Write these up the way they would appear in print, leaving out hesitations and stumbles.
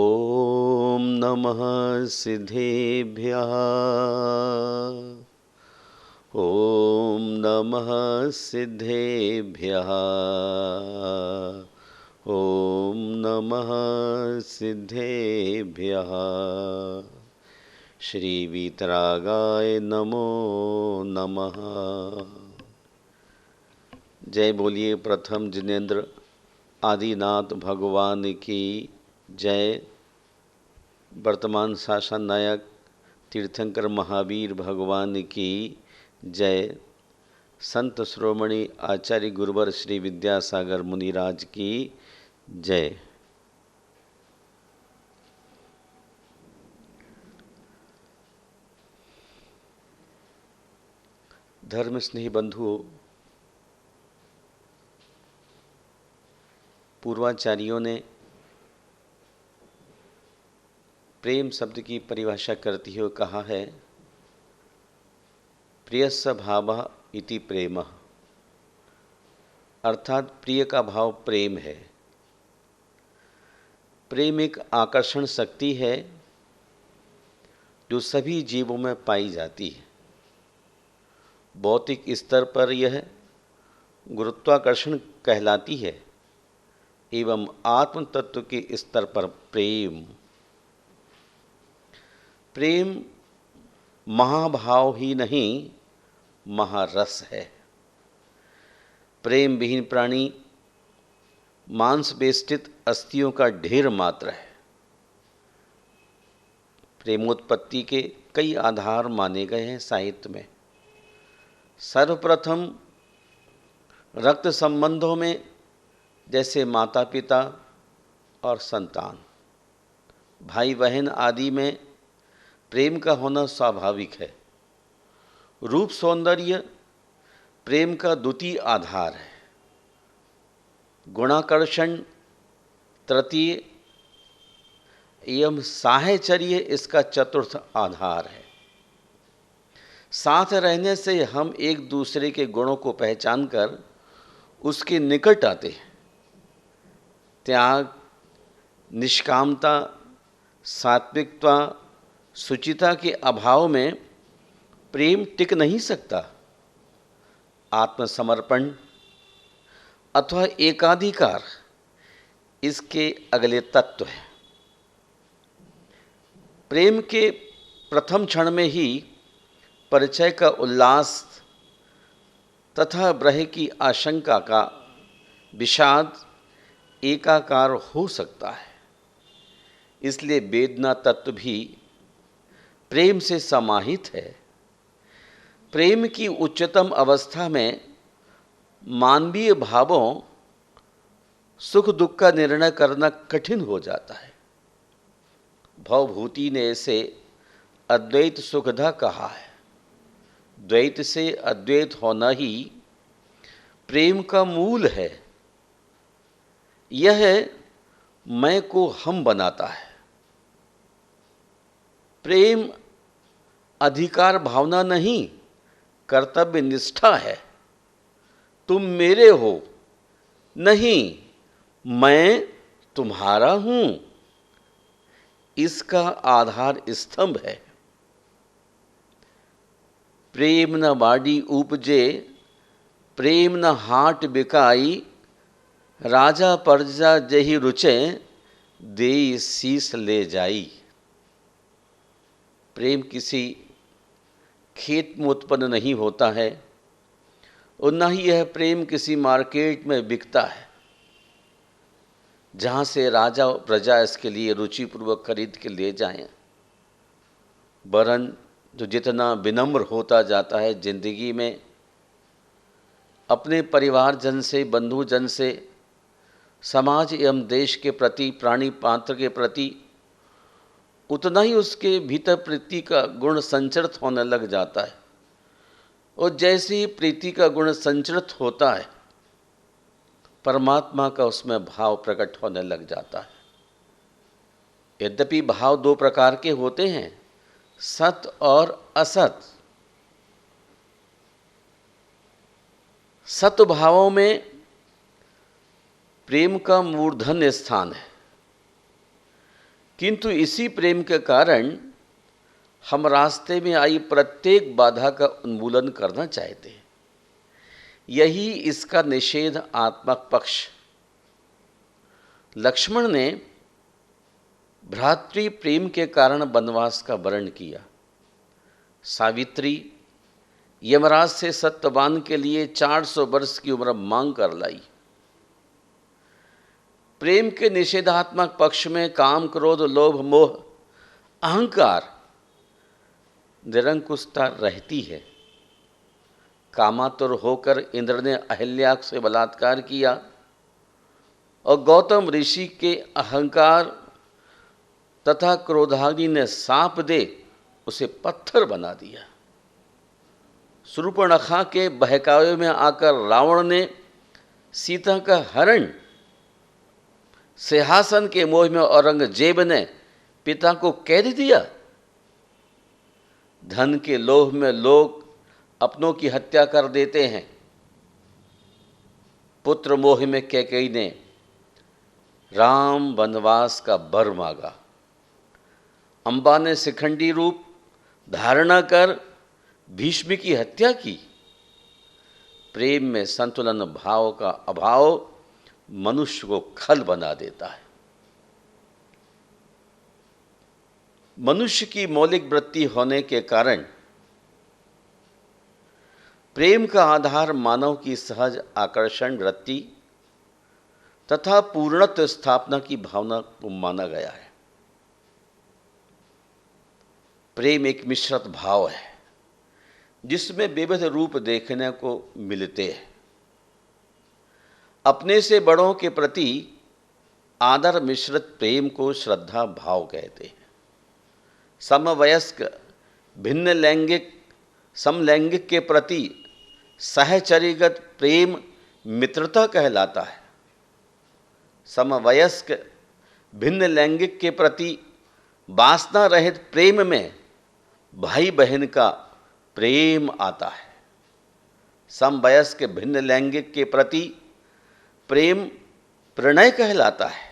ॐ नमः सिद्धेभ्यः। ॐ नमः सिद्धेभ्यः। ॐ नमः सिद्धेभ्यः। श्री वीतरागाय नमो नमः। जय बोलिए प्रथम जिनेन्द्र आदिनाथ भगवान की जय। वर्तमान शासन नायक तीर्थंकर महावीर भगवान की जय। संत श्रोमणी आचार्य गुरुवर श्री विद्यासागर मुनिराज की जय। धर्म स्नेही बंधुओं, पूर्वाचार्यों ने प्रेम शब्द की परिभाषा करते हुए कहा है, प्रियस्य भावः इति प्रेमः, अर्थात प्रिय का भाव प्रेम है। प्रेम एक आकर्षण शक्ति है जो सभी जीवों में पाई जाती है। भौतिक स्तर पर यह गुरुत्वाकर्षण कहलाती है एवं आत्म तत्व के स्तर पर प्रेम महाभाव ही नहीं, महारस है। प्रेम विहीन प्राणी मांस बेष्टित अस्थियों का ढेर मात्र है। प्रेमोत्पत्ति के कई आधार माने गए हैं साहित्य में। सर्वप्रथम रक्त संबंधों में, जैसे माता पिता और संतान, भाई बहन आदि में प्रेम का होना स्वाभाविक है। रूप सौंदर्य प्रेम का द्वितीय आधार है। गुणाकर्षण तृतीय एवं साहचर्य इसका चतुर्थ आधार है। साथ रहने से हम एक दूसरे के गुणों को पहचान कर उसके निकट आते हैं। त्याग, निष्कामता, सात्विकता, शुचिता के अभाव में प्रेम टिक नहीं सकता। आत्मसमर्पण अथवा एकाधिकार इसके अगले तत्व हैं। प्रेम के प्रथम क्षण में ही परिचय का उल्लास तथा ब्रह की आशंका का विषाद एकाकार हो सकता है। इसलिए वेदना तत्व भी प्रेम से समाहित है। प्रेम की उच्चतम अवस्था में मानवीय भावों सुख दुख का निर्णय करना कठिन हो जाता है। भवभूति ने इसे अद्वैत सुखदा कहा है। द्वैत से अद्वैत होना ही प्रेम का मूल है। यह मैं को हम बनाता है। प्रेम अधिकार भावना नहीं, कर्तव्य निष्ठा है। तुम मेरे हो, नहीं मैं तुम्हारा हूं, इसका आधार स्तंभ है। प्रेम न बाड़ी उपजे, प्रेम न हाट बिकाई, राजा प्रजा जही रुचे, देई शीस ले जाई। प्रेम किसी खेत में उत्पन्न नहीं होता है और न ही यह प्रेम किसी मार्केट में बिकता है जहाँ से राजा और प्रजा इसके लिए रुचिपूर्वक खरीद के ले जाएं। वरन जो जितना विनम्र होता जाता है जिंदगी में, अपने परिवारजन से, बंधुजन से, समाज एवं देश के प्रति, प्राणी पात्र के प्रति, उतना ही उसके भीतर प्रीति का गुण संचरित होने लग जाता है। और जैसे ही प्रीति का गुण संचरित होता है, परमात्मा का उसमें भाव प्रकट होने लग जाता है। यद्यपि भाव दो प्रकार के होते हैं, सत और असत। सत भावों में प्रेम का मूर्धन्य स्थान है, किंतु इसी प्रेम के कारण हम रास्ते में आई प्रत्येक बाधा का उन्मूलन करना चाहते हैं। यही इसका निषेधात्मक पक्ष। लक्ष्मण ने भ्रातृ प्रेम के कारण वनवास का वर्ण किया। सावित्री यमराज से सत्यवान के लिए 400 वर्ष की उम्र मांग कर लाई। प्रेम के निषेधात्मक पक्ष में काम, क्रोध, लोभ, मोह, अहंकार निरंकुशता रहती है। कामातुर होकर इंद्र ने अहिल्या से बलात्कार किया और गौतम ऋषि के अहंकार तथा क्रोधाग्नि ने साप दे उसे पत्थर बना दिया। शूर्पणखा के बहकावे में आकर रावण ने सीता का हरण, सिंहासन के मोह में औरंगजेब ने पिता को कैद दिया। धन के लोभ में लोग अपनों की हत्या कर देते हैं। पुत्र मोह में कैकेयी ने राम वनवास का वर मांगा। अंबा ने शिखंडी रूप धारणा कर भीष्म की हत्या की। प्रेम में संतुलन भाव का अभाव मनुष्य को खल बना देता है। मनुष्य की मौलिक वृत्ति होने के कारण प्रेम का आधार मानव की सहज आकर्षण वृत्ति तथा पूर्णत्व स्थापना की भावना को माना गया है। प्रेम एक मिश्रित भाव है जिसमें विविध रूप देखने को मिलते हैं। अपने से बड़ों के प्रति आदर मिश्रित प्रेम को श्रद्धा भाव कहते हैं। समवयस्क भिन्न लैंगिक समलैंगिक के प्रति सहचरीगत प्रेम मित्रता कहलाता है। समवयस्क भिन्न लैंगिक के प्रति वासना रहित प्रेम में भाई बहन का प्रेम आता है। समवयस्क भिन्न लैंगिक के प्रति प्रेम प्रणय कहलाता है।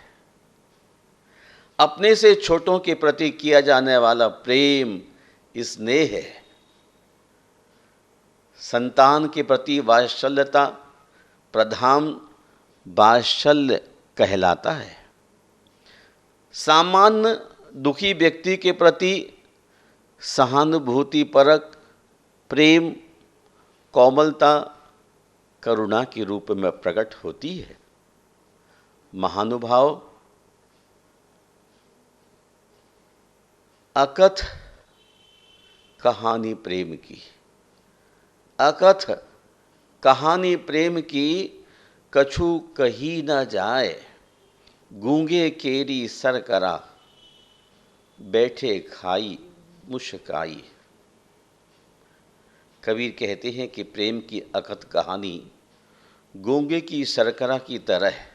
अपने से छोटों के प्रति किया जाने वाला प्रेम स्नेह है। संतान के प्रति वात्सल्यता प्रधान वात्सल्य कहलाता है। सामान्य दुखी व्यक्ति के प्रति सहानुभूतिपरक प्रेम कोमलता करुणा के रूप में प्रकट होती है। महानुभाव अकथ कहानी प्रेम की, अकथ कहानी प्रेम की कछु कही न जाए, गूंगे केरी सर करा, बैठे खाई मुस्काई। कबीर कहते हैं कि प्रेम की अकथ कहानी गूंगे की सरकरा की तरह है,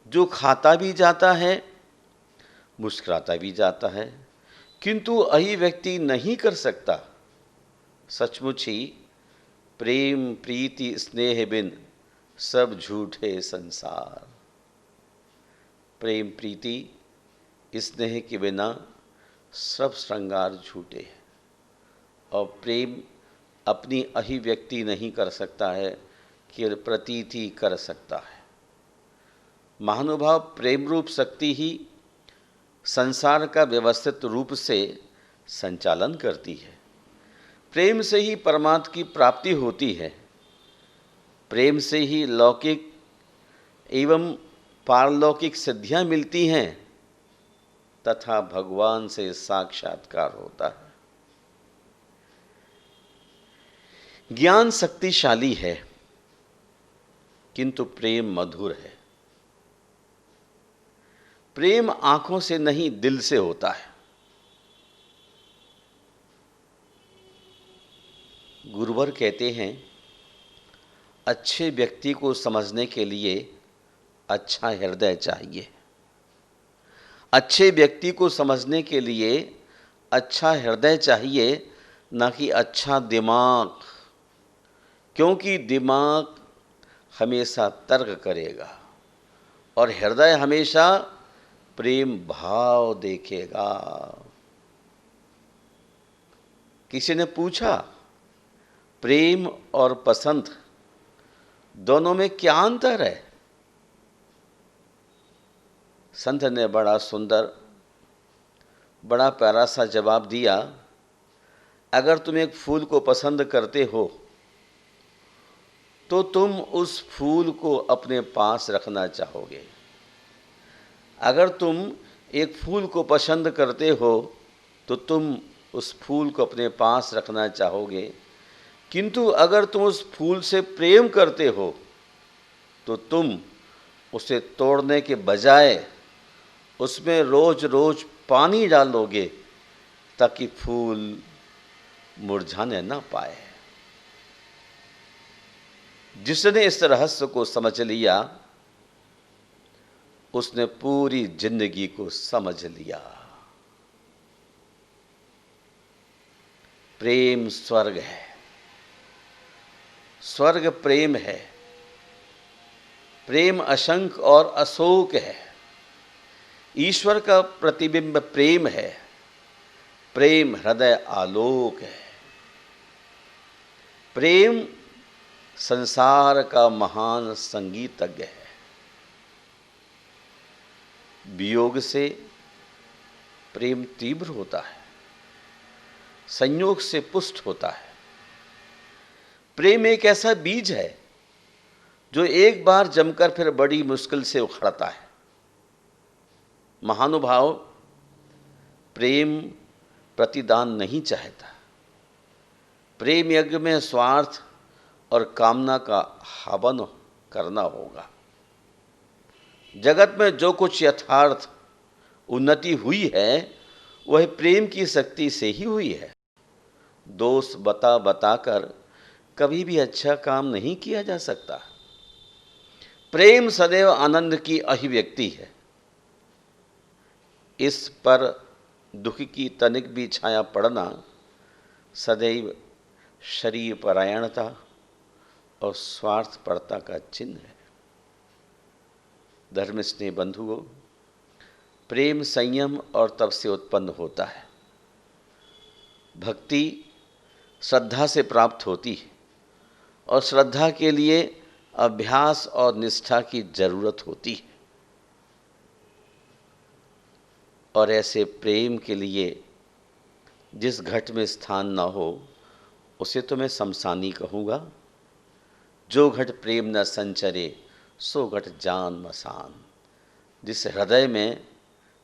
जो खाता भी जाता है मुस्कुराता भी जाता है, किंतु अभिव्यक्ति नहीं कर सकता। सचमुच ही प्रेम प्रीति स्नेह बिन सब झूठे संसार। प्रेम प्रीति स्नेह के बिना सब श्रृंगार झूठे हैं और प्रेम अपनी अभिव्यक्ति नहीं कर सकता है, केवल प्रतीति कर सकता है। महानुभाव प्रेम रूप शक्ति ही संसार का व्यवस्थित रूप से संचालन करती है। प्रेम से ही परमात्मा की प्राप्ति होती है। प्रेम से ही लौकिक एवं पारलौकिक सिद्धियां मिलती हैं तथा भगवान से साक्षात्कार होता है। ज्ञान शक्तिशाली है किंतु प्रेम मधुर है। प्रेम आंखों से नहीं दिल से होता है। गुरुवर कहते हैं, अच्छे व्यक्ति को समझने के लिए अच्छा हृदय चाहिए। अच्छे व्यक्ति को समझने के लिए अच्छा हृदय चाहिए, ना कि अच्छा दिमाग, क्योंकि दिमाग हमेशा तर्क करेगा और हृदय हमेशा प्रेम भाव देखेगा। किसी ने पूछा, प्रेम और पसंद दोनों में क्या अंतर है? संत ने बड़ा सुंदर, बड़ा प्यारा सा जवाब दिया। अगर तुम एक फूल को पसंद करते हो तो तुम उस फूल को अपने पास रखना चाहोगे। अगर तुम एक फूल को पसंद करते हो तो तुम उस फूल को अपने पास रखना चाहोगे, किंतु अगर तुम उस फूल से प्रेम करते हो तो तुम उसे तोड़ने के बजाय उसमें रोज रोज पानी डालोगे ताकि फूल मुरझाने ना पाए। जिसने इस रहस्य को समझ लिया उसने पूरी जिंदगी को समझ लिया। प्रेम स्वर्ग है, स्वर्ग प्रेम है। प्रेम असंख्य और अशोक है। ईश्वर का प्रतिबिंब प्रेम है। प्रेम हृदय आलोक है। प्रेम संसार का महान संगीतज्ञ है। वियोग से प्रेम तीव्र होता है, संयोग से पुष्ट होता है। प्रेम एक ऐसा बीज है जो एक बार जमकर फिर बड़ी मुश्किल से उखड़ता है। महानुभाव प्रेम प्रतिदान नहीं चाहता। प्रेम यज्ञ में स्वार्थ और कामना का हवन करना होगा। जगत में जो कुछ यथार्थ उन्नति हुई है वह प्रेम की शक्ति से ही हुई है। दोष बता बताकर कभी भी अच्छा काम नहीं किया जा सकता। प्रेम सदैव आनंद की अभिव्यक्ति है। इस पर दुख की तनिक भी छाया पड़ना सदैव शरीर परायणता और स्वार्थपरता का चिन्ह है। धर्म स्नेह बंधुओं, प्रेम संयम और तप से उत्पन्न होता है। भक्ति श्रद्धा से प्राप्त होती है और श्रद्धा के लिए अभ्यास और निष्ठा की जरूरत होती है। और ऐसे प्रेम के लिए जिस घट में स्थान ना हो उसे तो मैं शमशानी कहूँगा। जो घट प्रेम न संचरे सो घट जान मसान। जिस हृदय में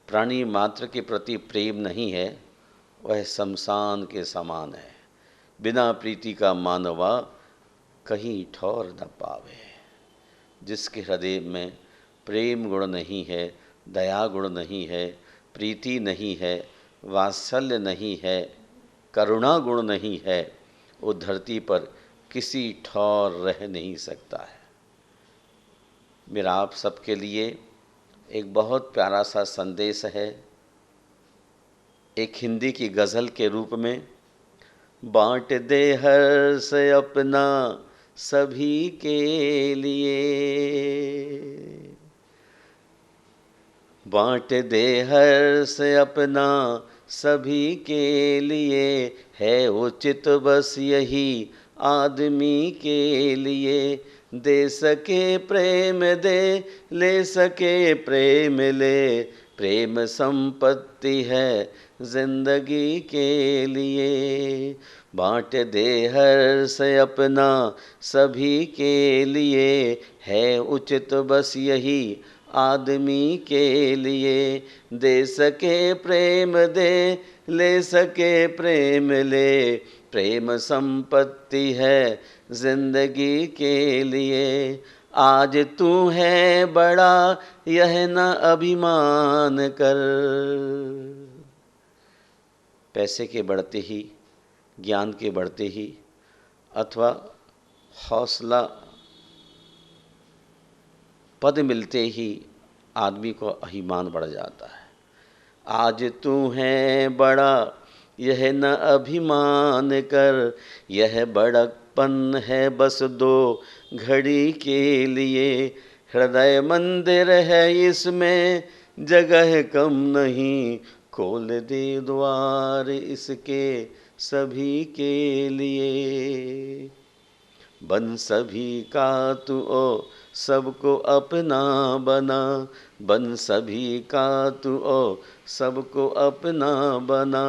प्राणी मात्र के प्रति प्रेम नहीं है वह शमशान के समान है। बिना प्रीति का मानवा कहीं ठौर न पावे। जिसके हृदय में प्रेम गुण नहीं है, दया गुण नहीं है, प्रीति नहीं है, वात्सल्य नहीं है, करुणा गुण नहीं है, वो धरती पर किसी ठौर रह नहीं सकता है। मेरा आप सबके लिए एक बहुत प्यारा सा संदेश है, एक हिंदी की गज़ल के रूप में। बांट दे हर्ष अपना सभी के लिए, बांट दे हर्ष अपना सभी के लिए, है उचित बस यही आदमी के लिए। दे सके प्रेम दे, ले सके प्रेम ले, प्रेम संपत्ति है जिंदगी के लिए। बांट दे हर्ष अपना सभी के लिए, है उचित बस यही आदमी के लिए। दे सके प्रेम दे, ले सके प्रेम ले, प्रेम संपत्ति है जिंदगी के लिए। आज तू है बड़ा यह न अभिमान कर। पैसे के बढ़ते ही, ज्ञान के बढ़ते ही अथवा हौसला पद मिलते ही आदमी को अभिमान बढ़ जाता है। आज तू है बड़ा यह न अभिमान कर, यह बड़कपन है बस दो घड़ी के लिए। हृदय मंदिर है इसमें जगह कम नहीं, खोल दे द्वार इसके सभी के लिए। बन सभी का तू ओ सबको अपना बना, बन सभी का तू ओ सबको अपना बना।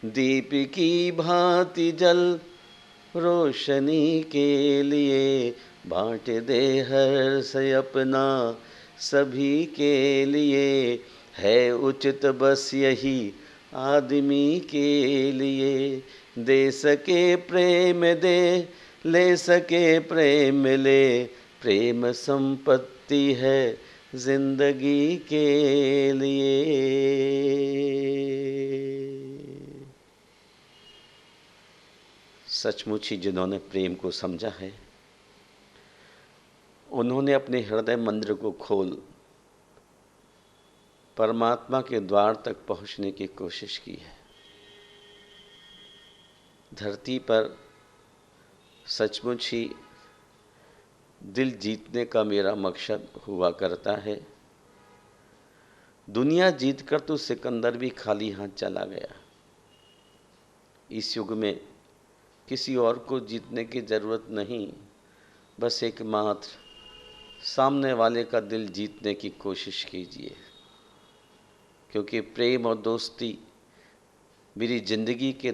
दीप की भांति जल रोशनी के लिए, बांट दे हर से अपना सभी के लिए। है उचित बस यही आदमी के लिए, दे सके प्रेम दे, ले सके प्रेम ले। प्रेम संपत्ति है जिंदगी के लिए। सचमुच ही जिन्होंने प्रेम को समझा है, उन्होंने अपने हृदय मंदिर को खोल परमात्मा के द्वार तक पहुंचने की कोशिश की है। धरती पर सचमुच ही दिल जीतने का मेरा मकसद हुआ करता है। दुनिया जीतकर तो सिकंदर भी खाली हाथ चला गया। इस युग में किसी और को जीतने की ज़रूरत नहीं, बस एकमात्र सामने वाले का दिल जीतने की कोशिश कीजिए, क्योंकि प्रेम और दोस्ती मेरी ज़िंदगी के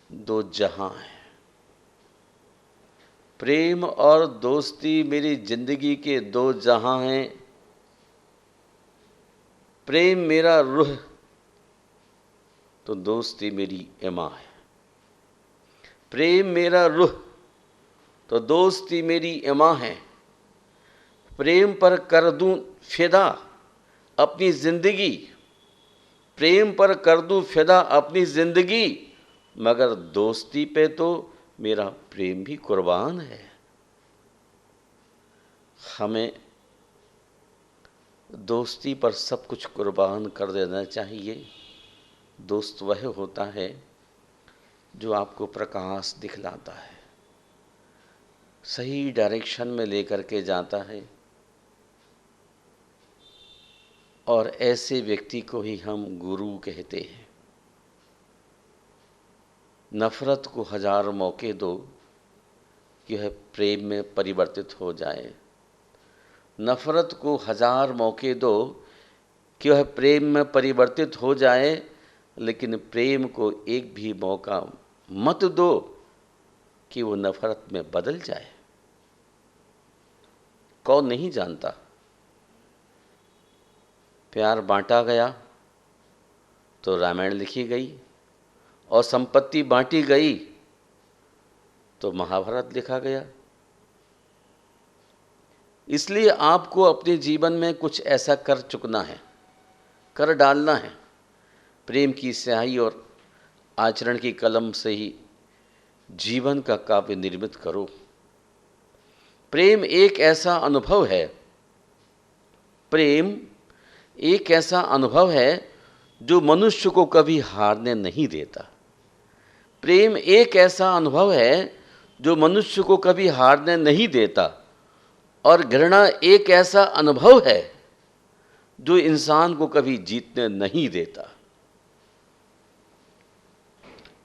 दो जहां हैं। प्रेम और दोस्ती मेरी ज़िंदगी के दो जहां हैं। प्रेम मेरा रूह तो दोस्ती मेरी ईमा है। प्रेम मेरा रूह तो दोस्ती मेरी ईमा है। प्रेम पर कर दूं फिदा अपनी ज़िंदगी, प्रेम पर कर दूं फिदा अपनी ज़िंदगी, मगर दोस्ती पे तो मेरा प्रेम भी कुर्बान है। हमें दोस्ती पर सब कुछ कुर्बान कर देना चाहिए। दोस्त वह होता है जो आपको प्रकाश दिखलाता है, सही डायरेक्शन में लेकर के जाता है, और ऐसे व्यक्ति को ही हम गुरु कहते हैं। नफ़रत को 1000 मौके दो कि वह प्रेम में परिवर्तित हो जाए। नफ़रत को 1000 मौके दो कि वह प्रेम में परिवर्तित हो जाए, लेकिन प्रेम को एक भी मौका मत दो कि वो नफ़रत में बदल जाए। कौन नहीं जानता, प्यार बांटा गया तो रामायण लिखी गई, और संपत्ति बांटी गई तो महाभारत लिखा गया। इसलिए आपको अपने जीवन में कुछ ऐसा कर चुकना है, कर डालना है। प्रेम की स्याही और आचरण की कलम से ही जीवन का काव्य निर्मित करो। प्रेम एक ऐसा अनुभव है, प्रेम एक ऐसा अनुभव है जो मनुष्य को कभी हारने नहीं देता। प्रेम एक ऐसा अनुभव है जो मनुष्य को कभी हारने नहीं देता। और घृणा एक ऐसा अनुभव है जो इंसान को कभी जीतने नहीं देता।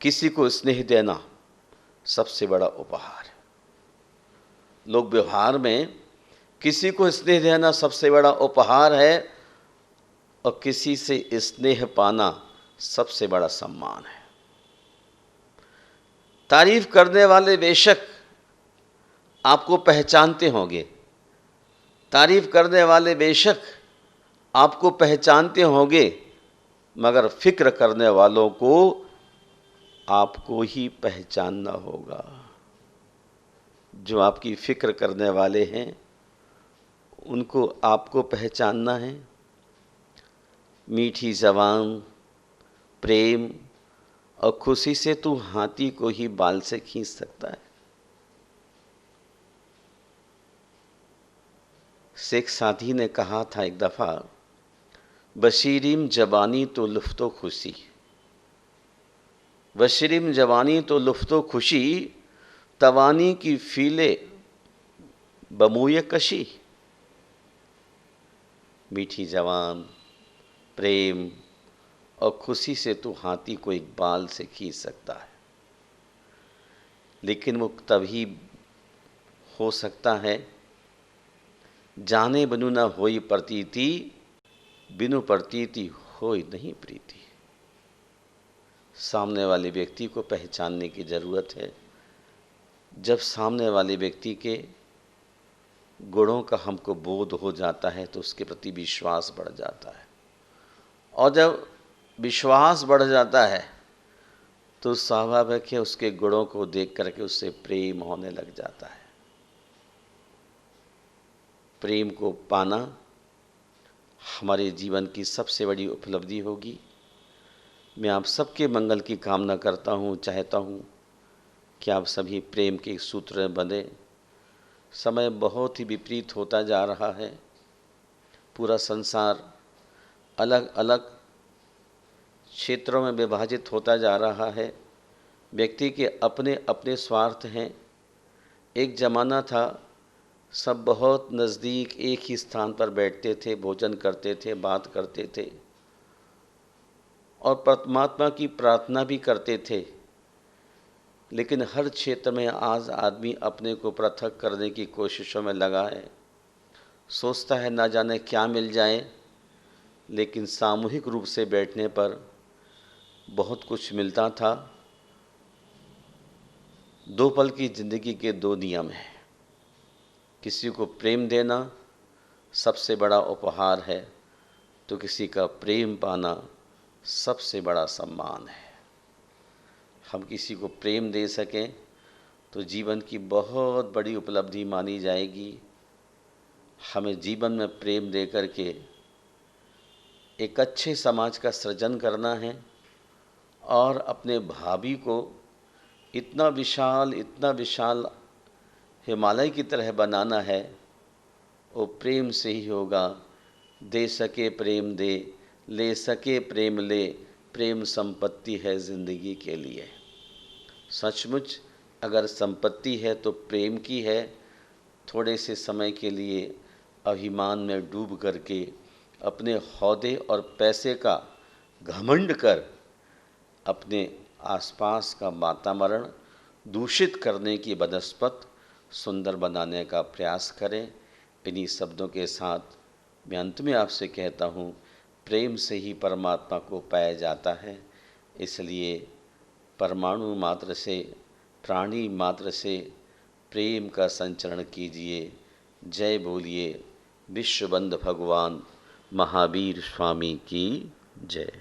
किसी को स्नेह देना सबसे बड़ा उपहार है। लोक व्यवहार में किसी को स्नेह देना सबसे बड़ा उपहार है, और किसी से स्नेह पाना सबसे बड़ा सम्मान है। तारीफ करने वाले बेशक आपको पहचानते होंगे, तारीफ करने वाले बेशक आपको पहचानते होंगे, मगर फिक्र करने वालों को आपको ही पहचानना होगा। जो आपकी फिक्र करने वाले हैं उनको आपको पहचानना है। मीठी ज़बान, प्रेम और खुशी से तू हाथी को ही बाल से खींच सकता है। शेख सादी ने कहा था एक दफ़ा, बशीरीम जबानी तो लुफ्तो खुशी, बशीरीम जबानी तो लुफ्तो खुशी, तवानी की फीले बमूय कशी। मीठी जबान, प्रेम और खुशी से तो हाथी को एक बाल से खींच सकता है, लेकिन वो तभी हो सकता है जाने बिनु न होई प्रतीति, बिनु प्रतीति होई नहीं प्रीति। सामने वाले व्यक्ति को पहचानने की ज़रूरत है। जब सामने वाले व्यक्ति के गुणों का हमको बोध हो जाता है तो उसके प्रति विश्वास बढ़ जाता है, और जब विश्वास बढ़ जाता है तो स्वाभाविक है उसके गुणों को देख करके उससे प्रेम होने लग जाता है। प्रेम को पाना हमारे जीवन की सबसे बड़ी उपलब्धि होगी। मैं आप सबके मंगल की कामना करता हूँ, चाहता हूँ कि आप सभी प्रेम के सूत्र में बंधे। समय बहुत ही विपरीत होता जा रहा है। पूरा संसार अलग अलग क्षेत्रों में विभाजित होता जा रहा है। व्यक्ति के अपने अपने स्वार्थ हैं। एक ज़माना था सब बहुत नज़दीक एक ही स्थान पर बैठते थे, भोजन करते थे, बात करते थे और परमात्मा की प्रार्थना भी करते थे। लेकिन हर क्षेत्र में आज आदमी अपने को पृथक करने की कोशिशों में लगा है। सोचता है ना जाने क्या मिल जाए, लेकिन सामूहिक रूप से बैठने पर बहुत कुछ मिलता था। दो पल की ज़िंदगी के दो नियम हैं। किसी को प्रेम देना सबसे बड़ा उपहार है, तो किसी का प्रेम पाना सबसे बड़ा सम्मान है। हम किसी को प्रेम दे सकें तो जीवन की बहुत बड़ी उपलब्धि मानी जाएगी। हमें जीवन में प्रेम दे करके एक अच्छे समाज का सृजन करना है और अपने भावी को इतना विशाल हिमालय की तरह बनाना है। वो प्रेम से ही होगा। दे सके प्रेम दे, ले सके प्रेम ले, प्रेम संपत्ति है ज़िंदगी के लिए। सचमुच अगर संपत्ति है तो प्रेम की है। थोड़े से समय के लिए अभिमान में डूब करके अपने हौदे और पैसे का घमंड कर अपने आसपास का वातावरण दूषित करने की बनस्पत सुंदर बनाने का प्रयास करें। इन्हीं शब्दों के साथ मैं अंत में आपसे कहता हूँ, प्रेम से ही परमात्मा को पाया जाता है। इसलिए परमाणु मात्र से, प्राणी मात्र से प्रेम का संचरण कीजिए। जय बोलिए विश्वबंध भगवान महावीर स्वामी की जय।